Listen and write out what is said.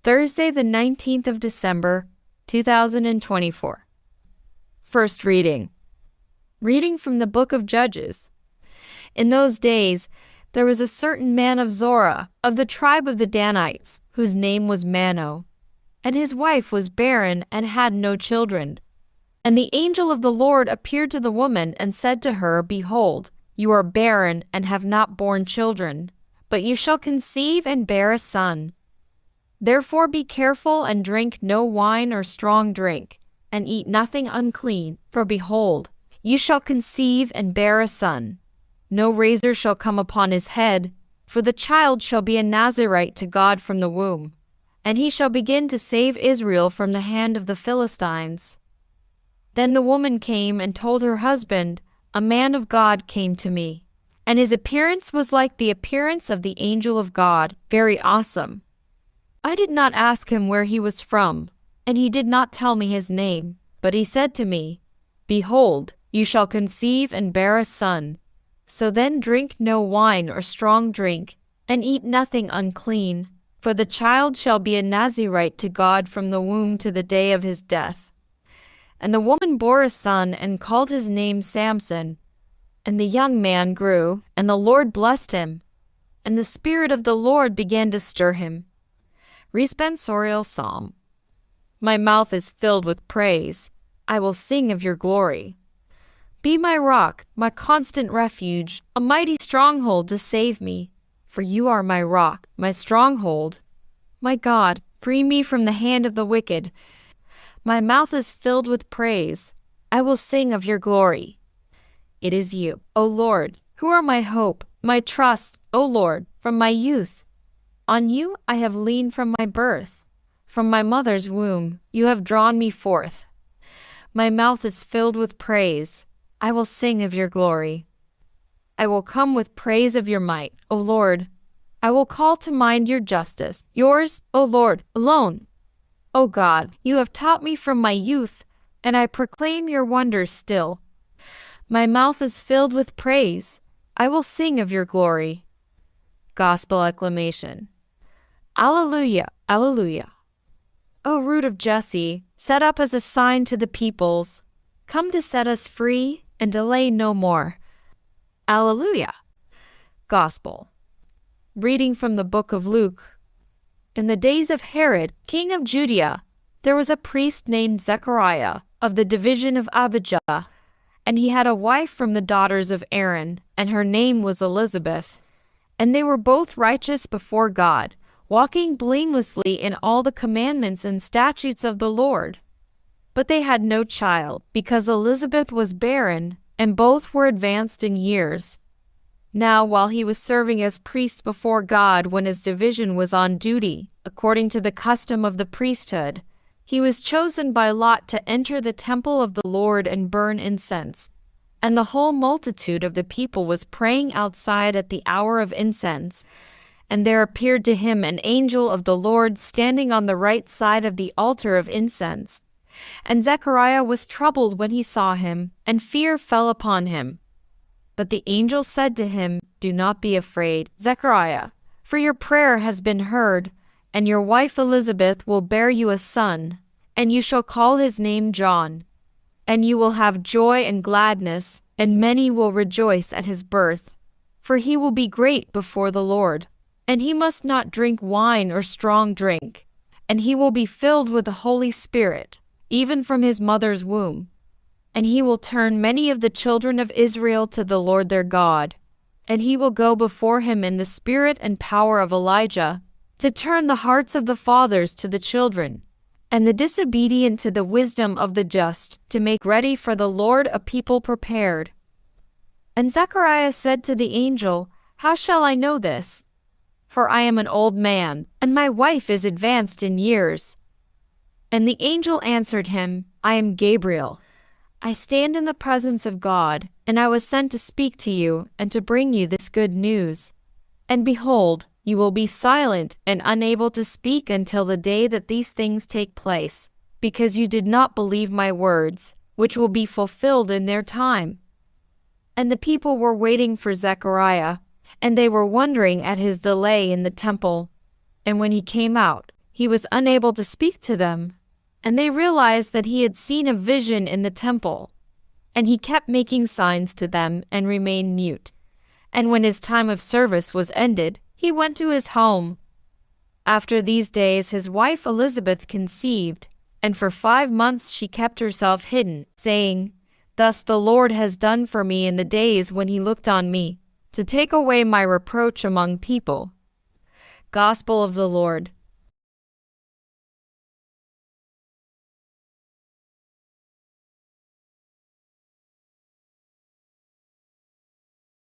Thursday, the 19th of December, 2024. First reading. Reading from the book of Judges. In those days, there was a certain man of Zorah, of the tribe of the Danites, whose name was Mano. And his wife was barren and had no children. And the angel of the Lord appeared to the woman and said to her, Behold, you are barren and have not borne children, but you shall conceive and bear a son. Therefore be careful and drink no wine or strong drink, and eat nothing unclean, for behold, you shall conceive and bear a son. No razor shall come upon his head, for the child shall be a Nazirite to God from the womb, and he shall begin to save Israel from the hand of the Philistines. Then the woman came and told her husband, A man of God came to me, and his appearance was like the appearance of the angel of God, very awesome. I did not ask him where he was from, and he did not tell me his name, but he said to me, Behold, you shall conceive and bear a son. So then drink no wine or strong drink, and eat nothing unclean, for the child shall be a Nazirite to God from the womb to the day of his death. And the woman bore a son and called his name Samson. And the young man grew, and the Lord blessed him. And the Spirit of the Lord began to stir him. Responsorial Psalm. My mouth is filled with praise. I will sing of your glory. Be my rock, my constant refuge, a mighty stronghold to save me. For you are my rock, my stronghold. My God, free me from the hand of the wicked. My mouth is filled with praise. I will sing of your glory. It is you, O Lord, who are my hope, my trust, O Lord, from my youth. On you I have leaned from my birth. From my mother's womb you have drawn me forth. My mouth is filled with praise. I will sing of your glory. I will come with praise of your might, O Lord. I will call to mind your justice, yours, O Lord, alone. O God, you have taught me from my youth, and I proclaim your wonders still. My mouth is filled with praise. I will sing of your glory. Gospel acclamation. Alleluia, alleluia. O root of Jesse, set up as a sign to the peoples, come to set us free and delay no more. Alleluia. Gospel. Reading from the book of Luke. In the days of Herod, king of Judea, there was a priest named Zechariah of the division of Abijah, and he had a wife from the daughters of Aaron, and her name was Elizabeth. And they were both righteous before God, walking blamelessly in all the commandments and statutes of the Lord. But they had no child, because Elizabeth was barren, and both were advanced in years. Now while he was serving as priest before God when his division was on duty, according to the custom of the priesthood, he was chosen by lot to enter the temple of the Lord and burn incense. And the whole multitude of the people was praying outside at the hour of incense. And there appeared to him an angel of the Lord standing on the right side of the altar of incense. And Zechariah was troubled when he saw him, and fear fell upon him. But the angel said to him, Do not be afraid, Zechariah, for your prayer has been heard, and your wife Elizabeth will bear you a son, and you shall call his name John. And you will have joy and gladness, and many will rejoice at his birth, for he will be great before the Lord. And he must not drink wine or strong drink, and he will be filled with the Holy Spirit, even from his mother's womb. And he will turn many of the children of Israel to the Lord their God, and he will go before him in the spirit and power of Elijah, to turn the hearts of the fathers to the children, and the disobedient to the wisdom of the just, to make ready for the Lord a people prepared. And Zechariah said to the angel, How shall I know this? For I am an old man, and my wife is advanced in years. And the angel answered him, I am Gabriel. I stand in the presence of God, and I was sent to speak to you and to bring you this good news. And behold, you will be silent and unable to speak until the day that these things take place, because you did not believe my words, which will be fulfilled in their time. And the people were waiting for Zechariah, and they were wondering at his delay in the temple. And when he came out, he was unable to speak to them, and they realized that he had seen a vision in the temple. And he kept making signs to them and remained mute. And when his time of service was ended, he went to his home. After these days his wife Elizabeth conceived, and for 5 months she kept herself hidden, saying, "Thus the Lord has done for me in the days when he looked on me, to take away my reproach among people." Gospel of the Lord.